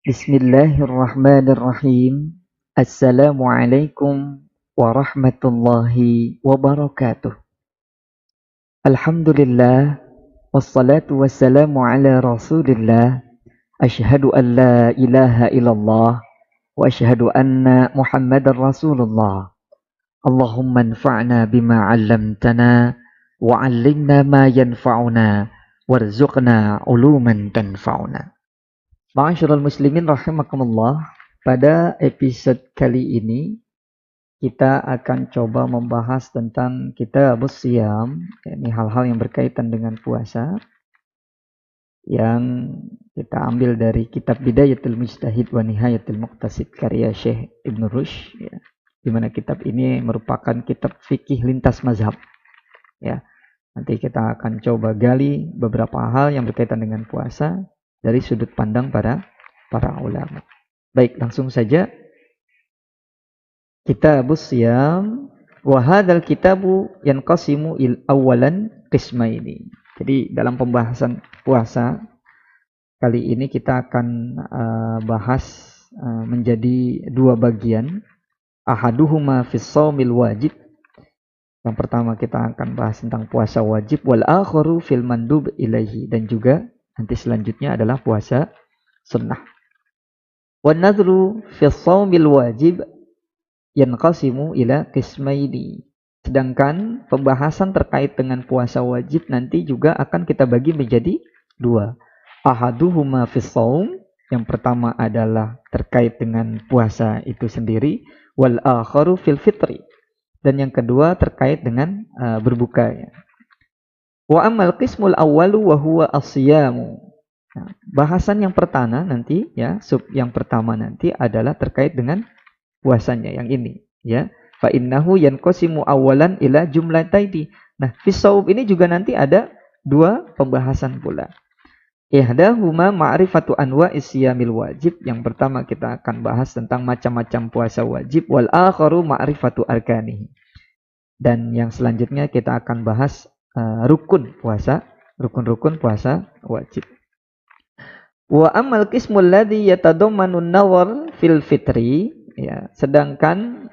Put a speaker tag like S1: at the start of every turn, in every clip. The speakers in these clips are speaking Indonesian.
S1: Bismillahirrahmanirrahim. Assalamualaikum warahmatullahi wabarakatuh. Alhamdulillah wassalatu wassalamu ala Rasulillah. Asyhadu an la ilaha illallah wa asyhadu anna Muhammadar Rasulullah. Allahumma anfa'na bima 'allamtana wa 'allimna ma yanfa'una warzuqna 'uluman tanfa'una. Ma'asyiral muslimin rahimakumullah, pada episode kali ini kita akan coba membahas tentang kitabus shiyam, yakni hal-hal yang berkaitan dengan puasa yang kita ambil dari kitab Bidayatul Mujtahid wa Nihayatul Muqtasid karya Syekh Ibn Rushd, ya. Di mana kitab ini merupakan kitab fikih lintas mazhab, ya. Nanti kita akan coba gali beberapa hal yang berkaitan dengan puasa dari sudut pandang para ulama. Baik, langsung saja. Kitabus shiyam wa hadzal kitabu yanqasimu awalan qismaini. Jadi dalam pembahasan puasa kali ini kita akan bahas menjadi dua bagian. Ahaduhuma fis shaumil wajib. Yang pertama kita akan bahas tentang puasa wajib, wal akharu fil mandub ilaihi, dan juga nanti selanjutnya adalah puasa sunnah. Wan nadhru fi shaumil wajib yanqasimu ila qismaini. Sedangkan pembahasan terkait dengan puasa wajib nanti juga akan kita bagi menjadi dua. Ahaduhuma fi shaum, yang pertama adalah terkait dengan puasa itu sendiri, wal akharu fil fitri, dan yang kedua terkait dengan berbuka, ya. Wa amal qismul awwalu wa huwa as-siyamu. Nah, bahasan yang pertama nanti, ya, sub yang pertama nanti adalah terkait dengan puasanya yang ini, ya. Fa innahu yanqasimu awalan ila jumlataini. Nah, fi shaum ini juga nanti ada dua pembahasan pula. Ihdahuma ma'rifatu anwa'is siyamil wajib. Yang pertama kita akan bahas tentang macam-macam puasa wajib, wal akharu ma'rifatu arkanihi. Dan yang selanjutnya kita akan bahas rukun rukun puasa wajib. Wa amal qismul ladzi yatadammanu an-nawar fil fitri, ya, sedangkan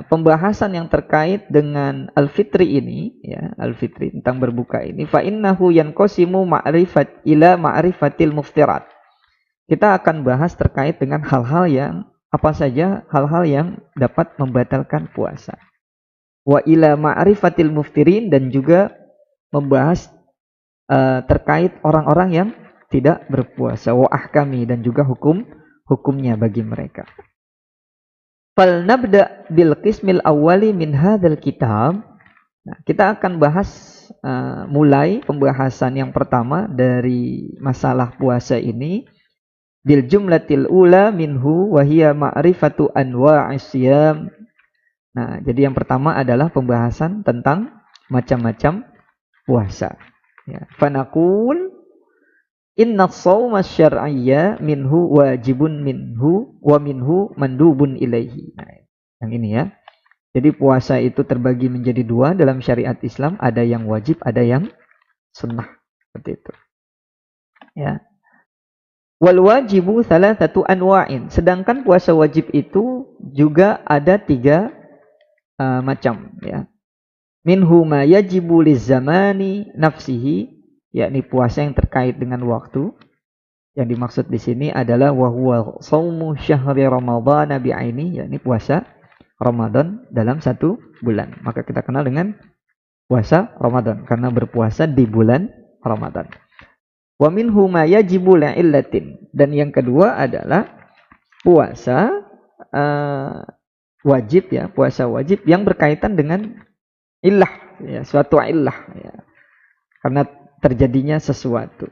S1: pembahasan yang terkait dengan al-fitri ini, ya, al-fitri tentang berbuka ini, fa innahu yanqasimu ma'rifatil muftirat. Kita akan bahas terkait dengan hal-hal yang apa saja hal-hal yang dapat membatalkan puasa. Wa ila ma'rifatil muftirin, dan juga membahas terkait orang-orang yang tidak berpuasa, wa ahkami, dan juga hukumnya bagi mereka. Fal nabda bil qismil awwali min hadzal kitab. Nah, kita akan bahas mulai pembahasan yang pertama dari masalah puasa ini bil jumlatil ula minhu wa hiya ma'rifatu anwa'is siyam. Nah, jadi yang pertama adalah pembahasan tentang macam-macam puasa. Ya. Fanaqul inna shauma syar'iyya minhu wajibun minhu wa minhu mandubun ilaihi. Nah, yang ini, ya. Jadi puasa itu terbagi menjadi dua dalam syariat Islam, ada yang wajib, ada yang sunnah. Seperti itu. Ya. Wal wajibu thalathatu anwa'in. Sedangkan puasa wajib itu juga ada tiga macam, ya. Minhu ma yajibu lizzamani nafsihi, yakni puasa yang terkait dengan waktu. Yang dimaksud di sini adalah wa huwa shaumu syahri ramadhana bi'aini, yakni puasa Ramadan dalam satu bulan. Maka kita kenal dengan puasa Ramadan karena berpuasa di bulan Ramadan. Wa minhu ma yajibu li'illatin, dan yang kedua adalah puasa wajib, ya, puasa wajib yang berkaitan dengan illah, ya, suatu illah, ya, karena terjadinya sesuatu,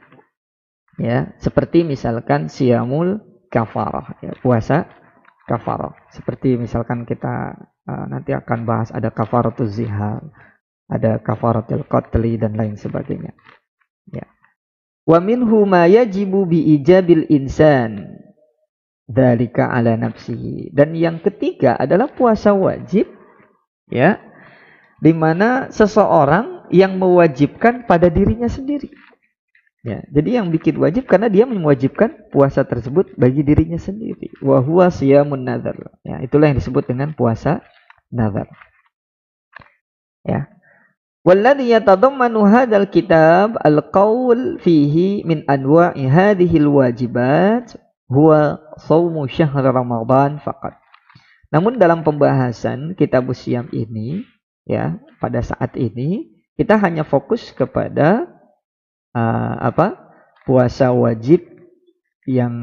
S1: ya, seperti misalkan siyamul kafarah, ya, puasa kafarah, seperti misalkan kita nanti akan bahas ada kafaratuz zihar, ada kafaratul qatli, dan lain sebagainya, ya. Wa minhu ma yajibu bi ijabil insan dzalika ala nafsihi, dan yang ketiga adalah puasa wajib, ya, di mana seseorang yang mewajibkan pada dirinya sendiri. Ya, jadi yang bikin wajib karena dia mewajibkan puasa tersebut bagi dirinya sendiri. Wa huwa siyamun nadhar. Ya, itulah yang disebut dengan puasa nazar. Ya. Walladhi yatadammanu hadzal kitab al-qaul fihi min anwa'i hadhil wajibat huwa shaumu syahr Ramadan faqat. Namun dalam pembahasan kitab Siyam ini, ya, pada saat ini kita hanya fokus kepada puasa wajib yang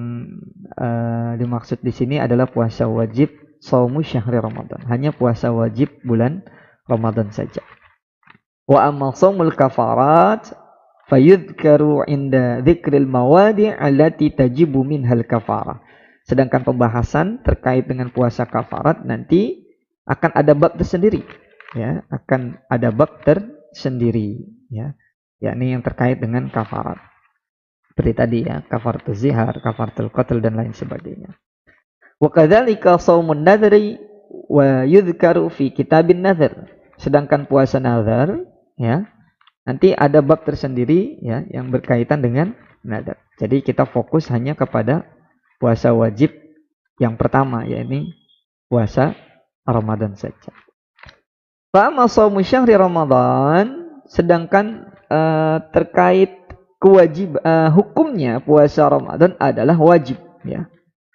S1: dimaksud di sini adalah puasa wajib shaumu syahri Ramadan, hanya puasa wajib bulan Ramadan saja. Wa amma shaumul kafarat fayudhkaru inda dzikril mawadi' allati tajibu minhal kafarah. Sedangkan pembahasan terkait dengan puasa kafarat nanti akan ada bab tersendiri, ya, akan ada bab tersendiri, ya, yakni yang terkait dengan kafarat. Seperti tadi, ya, kafaratul zihar, kafaratul qatl dan lain sebagainya. Wa kadzalika shaumun nadhri wa yudhkaru fi kitabin nadhr. Sedangkan puasa nazar, ya, nanti ada bab tersendiri, ya, yang berkaitan dengan nazar. Jadi kita fokus hanya kepada puasa wajib yang pertama, yakni puasa Ramadan saja. Fa amma shaumu syahri Ramadan, sedangkan terkait hukumnya puasa Ramadan adalah wajib, ya.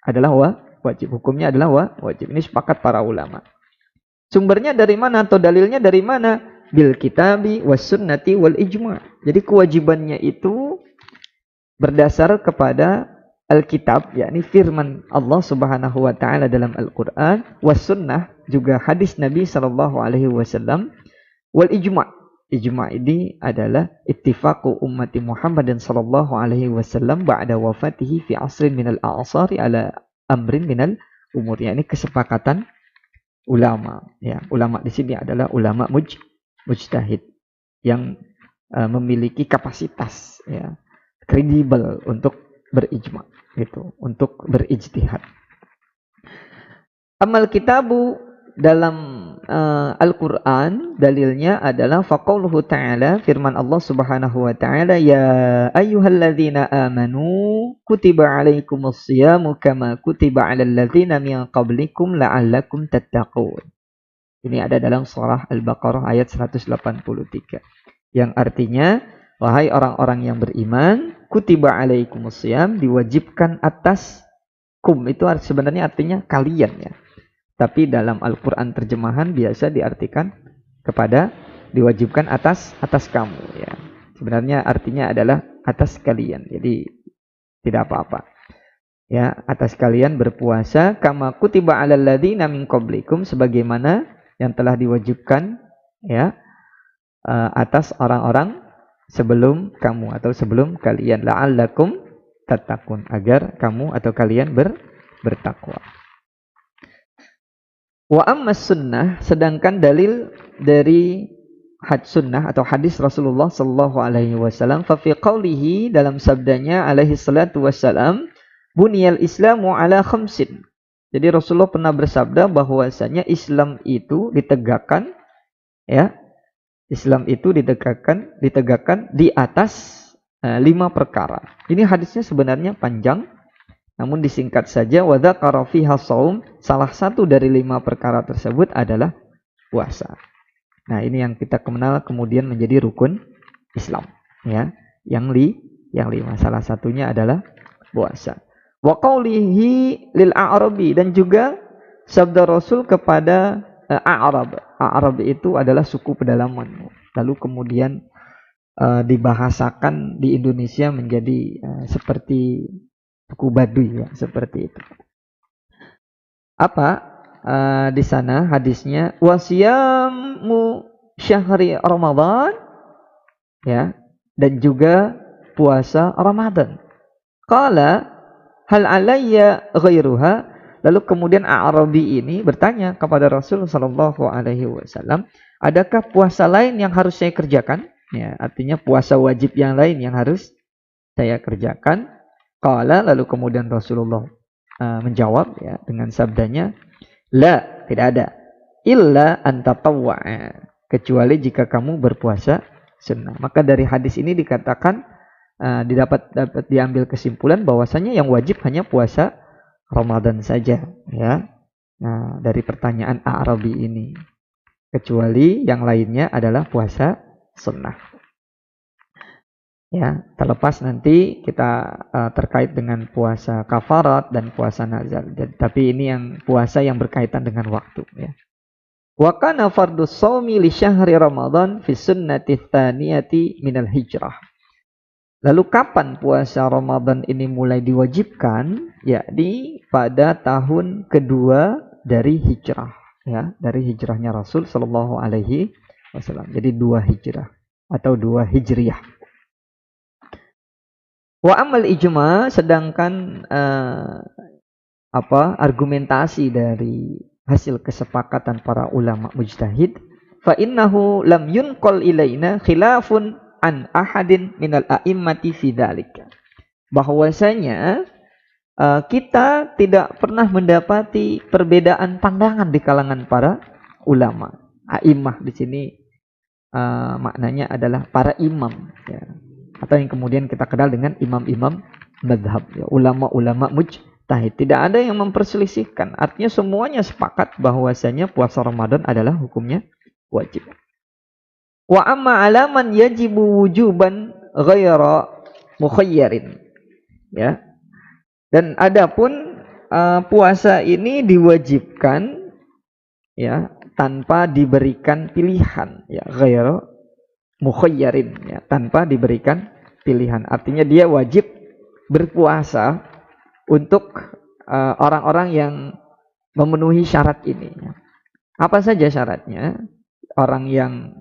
S1: Adalah wajib. Hukumnya adalah wajib. Ini sepakat para ulama. Sumbernya dari mana atau dalilnya dari mana? Bil kitabi was sunnati wal ijma'. Jadi kewajibannya itu berdasar kepada Alkitab, yakni firman Allah Subhanahu wa taala dalam Al-Qur'an, was sunnah juga hadis Nabi sallallahu alaihi wasallam, wal ijma'. Ijma' ini adalah ittifaqu ummati Muhammadin sallallahu alaihi wasallam ba'da wafatihi fi asrin minal a'sari ala amrin minal umur. Ini kesepakatan ulama, ya. Ulama di sini adalah ulama mujtahid yang memiliki kapasitas, ya, kredibel untuk berijma, gitu, untuk berijtihad. Amal kitabu dalam Al-Quran dalilnya adalah faqauluhu ta'ala, firman Allah Subhanahu wa ta'ala, ya ayyuhalladzina amanu kutiba alaikumus siyamu kama kutiba alal ladzina min qablikum la'allakum tattaqun. Ini ada dalam surah Al-Baqarah ayat 183, yang artinya, wahai orang-orang yang beriman, kutiba alaikumus siyam, diwajibkan atas kum, itu sebenarnya artinya kalian, ya. Tapi dalam Al-Quran terjemahan biasa diartikan kepada diwajibkan atas kamu, ya. Sebenarnya artinya adalah atas kalian. Jadi tidak apa-apa, ya, atas kalian berpuasa kama kutiba alal ladzina min qablikum, sebagaimana yang telah diwajibkan, ya, atas orang-orang sebelum kamu atau sebelum kalian, la'allakum tattaqun, agar kamu atau kalian bertakwa. Wa amma sunnah, sedangkan dalil dari sunnah atau hadis Rasulullah sallallahu alaihi wasallam, fa fi qaulihi, dalam sabdanya alaihi salatu wassalam, buniyal islamu ala khamsin. Jadi Rasulullah pernah bersabda bahwasanya Islam itu ditegakkan, ya, Islam itu ditegakkan di atas 5 perkara. Ini hadisnya sebenarnya panjang, namun disingkat saja. Wa dzakara fiha shaum, salah satu dari 5 perkara tersebut adalah puasa. Nah, ini yang kita kenal kemudian menjadi rukun Islam, ya. Yang 5, salah satunya adalah puasa. Wa qaulihi lil a'rabi, dan juga sabda Rasul kepada A'rab. A'rab itu adalah suku pedalaman. Lalu kemudian dibahasakan di Indonesia menjadi seperti suku Baduy, ya, seperti itu. Apa di sana hadisnya? Wasiyamu syahri Ramadan, ya, dan juga puasa Ramadan. Qala hal alayya ghairuha. Lalu kemudian A'rabi ini bertanya kepada Rasul sallallahu alaihi wasallam, adakah puasa lain yang harus saya kerjakan? Ya, artinya puasa wajib yang lain yang harus saya kerjakan. Qala, lalu kemudian Rasulullah menjawab, ya, dengan sabdanya, la, tidak ada, illa an tatawwa'a, kecuali jika kamu berpuasa sunnah. Maka dari hadis ini dikatakan dapat diambil kesimpulan bahwasanya yang wajib hanya puasa Ramadan saja, ya. Nah, dari pertanyaan A'rabi ini, kecuali yang lainnya adalah puasa sunnah. Ya, terlepas nanti kita terkait dengan puasa kafarat dan puasa nazar. Tapi ini yang puasa yang berkaitan dengan waktu, ya. Wa kana fardus shaumi li syahri Ramadan fi sunnati tsaniyati minal hijrah. Lalu kapan puasa Ramadan ini mulai diwajibkan? Yakni pada tahun kedua dari hijrah, ya, dari hijrahnya Rasul Shallallahu Alaihi Wasallam. Jadi 2 hijrah atau 2 hijriyah. Wa amal ijma, sedangkan argumentasi dari hasil kesepakatan para ulama mujtahid, fa innahu lam yunqal ilaina khilafun an ahadin minal a'immati fi dzalika. Bahwasanya kita tidak pernah mendapati perbedaan pandangan di kalangan para ulama. A'immah di sini maknanya adalah para imam, ya. Atau yang kemudian kita kenal dengan imam-imam mazhab, ya, ulama-ulama mujtahid. Tidak ada yang memperselisihkan. Artinya semuanya sepakat bahwasanya puasa Ramadan adalah hukumnya wajib. Wa amma alaman yajibu wujuban ghaira mukhayyarin, ya. Dan adapun puasa ini diwajibkan, ya, tanpa diberikan pilihan, ya, ghaira mukhayyarin, ya, tanpa diberikan pilihan. Artinya dia wajib berpuasa untuk orang-orang yang memenuhi syarat ini, ya. Apa saja syaratnya? Orang yang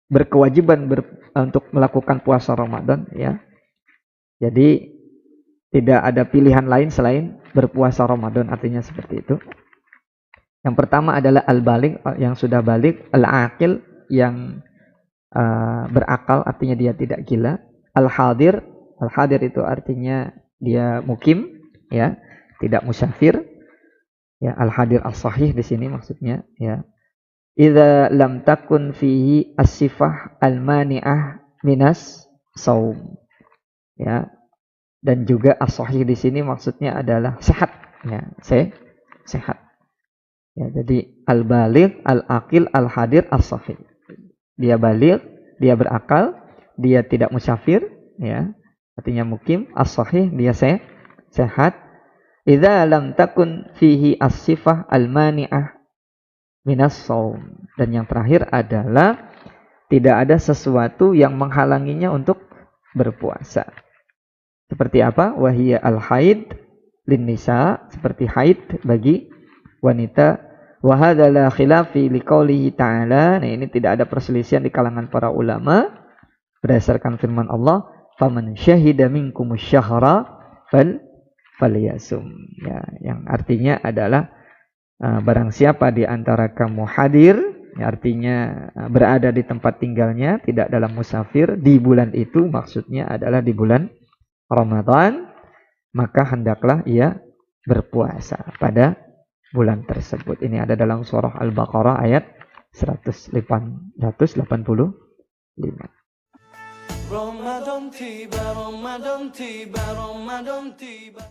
S1: berkewajiban untuk melakukan puasa Ramadan, ya. Jadi tidak ada pilihan lain selain berpuasa Ramadan, artinya seperti itu. Yang pertama adalah al-baligh, yang sudah balik, al-aqil, yang berakal, artinya dia tidak gila, al-hadir, al-hadir itu artinya dia mukim, ya, tidak musafir, ya, al-hadir as-sahih di sini maksudnya, ya. Idza lam takun fihi as-sifah al-mani'ah minas saum, ya. Dan juga as-sahih di sini maksudnya adalah sehat, ya, sehat. Ya, jadi al-baligh, al-aqil, al-hadir, as-sahih. Dia baligh, dia berakal, dia tidak musafir, ya. Artinya mukim, as-sahih, dia sehat. Idza lam takun fihi as-sifah al-mani'ah minas saum. Dan yang terakhir adalah tidak ada sesuatu yang menghalanginya untuk berpuasa. Seperti apa? Wahiyya al-haid lin nisa, seperti haid bagi wanita. Wa hadza la khilafi liqaulihi ta'ala. Nah, ini tidak ada perselisihan di kalangan para ulama berdasarkan firman Allah, faman syahida minkumus syahra falyasum, ya, yang artinya adalah barang siapa di antara kamu hadir, ya, artinya berada di tempat tinggalnya, tidak dalam musafir di bulan itu, maksudnya adalah di bulan Ramadan, maka hendaklah ia berpuasa pada bulan tersebut. Ini ada dalam surah Al-Baqarah ayat 185. Ramadan tiba, Ramadan tiba, Ramadan tiba.